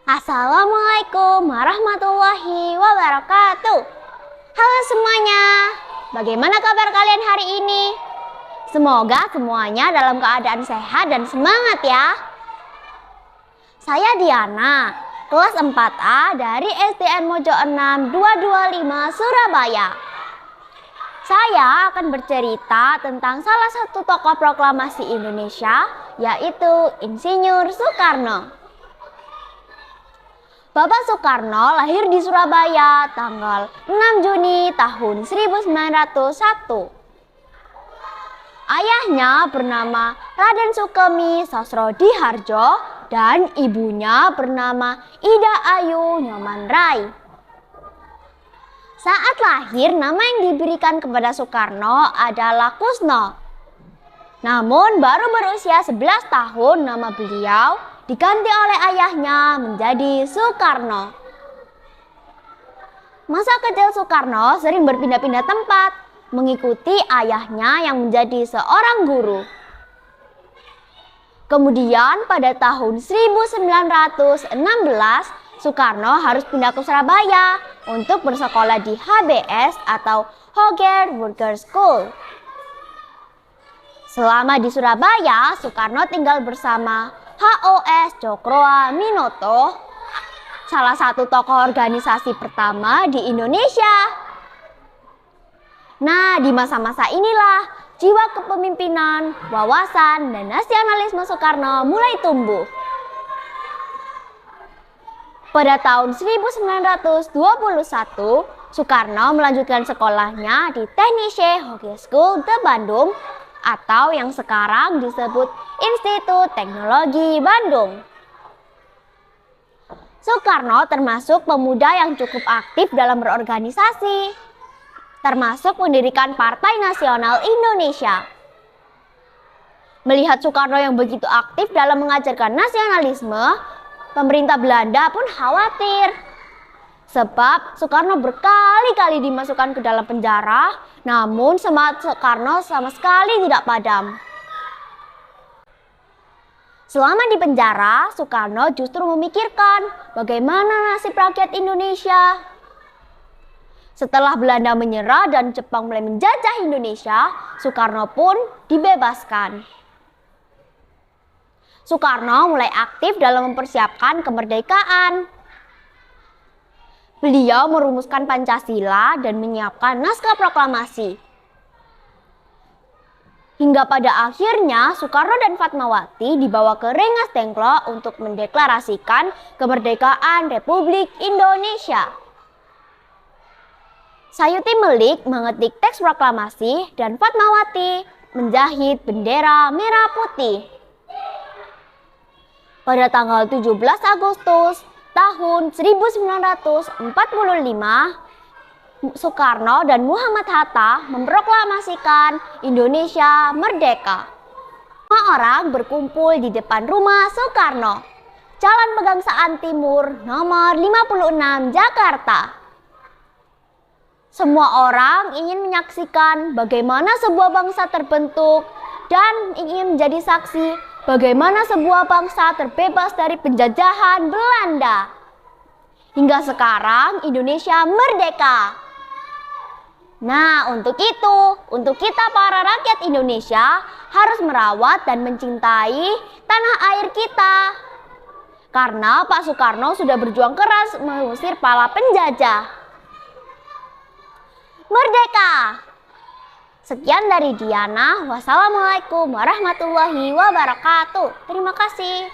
Assalamualaikum warahmatullahi wabarakatuh. Halo semuanya, bagaimana kabar kalian hari ini? Semoga semuanya dalam keadaan sehat dan semangat ya. Saya Diana, kelas 4A dari SDN Mojo 6 225 Surabaya. Saya akan bercerita tentang salah satu tokoh proklamasi Indonesia, yaitu Insinyur Soekarno. Bapak Soekarno lahir di Surabaya tanggal 6 Juni tahun 1901. Ayahnya bernama Raden Sukemi Sosrodihardjo dan ibunya bernama Ida Ayu Nyoman Rai. Saat lahir, nama yang diberikan kepada Soekarno adalah Kusno. Namun baru berusia 11 tahun nama beliau diganti oleh ayahnya menjadi Soekarno. Masa kecil Soekarno sering berpindah-pindah tempat, mengikuti ayahnya yang menjadi seorang guru. Kemudian pada tahun 1916, Soekarno harus pindah ke Surabaya untuk bersekolah di HBS atau Hoger Burger School. Selama di Surabaya, Soekarno tinggal bersama HOS Cokroaminoto, salah satu tokoh organisasi pertama di Indonesia. Nah, di masa-masa inilah jiwa kepemimpinan, wawasan, dan nasionalisme Soekarno mulai tumbuh. Pada tahun 1921, Soekarno melanjutkan sekolahnya di Technische Hogeschool de Bandung atau yang sekarang disebut Institut Teknologi Bandung. Soekarno termasuk pemuda yang cukup aktif dalam berorganisasi, termasuk mendirikan Partai Nasional Indonesia. Melihat Soekarno yang begitu aktif dalam mengajarkan nasionalisme, pemerintah Belanda pun khawatir. Sebab Soekarno berkali-kali dimasukkan ke dalam penjara, namun semangat Soekarno sama sekali tidak padam. Selama di penjara, Soekarno justru memikirkan bagaimana nasib rakyat Indonesia. Setelah Belanda menyerah dan Jepang mulai menjajah Indonesia, Soekarno pun dibebaskan. Soekarno mulai aktif dalam mempersiapkan kemerdekaan. Beliau merumuskan Pancasila dan menyiapkan naskah proklamasi. Hingga pada akhirnya Soekarno dan Fatmawati dibawa ke Rengas Dengklok untuk mendeklarasikan kemerdekaan Republik Indonesia. Sayuti Melik mengetik teks proklamasi dan Fatmawati menjahit bendera merah putih. Pada tanggal 17 Agustus tahun 1945, Soekarno dan Muhammad Hatta memproklamasikan Indonesia merdeka. Semua orang berkumpul di depan rumah Soekarno, Jalan Pegangsaan Timur nomor 56 Jakarta. Semua orang ingin menyaksikan bagaimana sebuah bangsa terbentuk dan ingin menjadi saksi bagaimana sebuah bangsa terbebas dari penjajahan Belanda. Hingga sekarang Indonesia merdeka. Nah, untuk itu, untuk kita para rakyat Indonesia harus merawat dan mencintai tanah air kita. Karena Pak Soekarno sudah berjuang keras mengusir para penjajah. Merdeka! Sekian dari Diana. Wassalamualaikum warahmatullahi wabarakatuh. Terima kasih.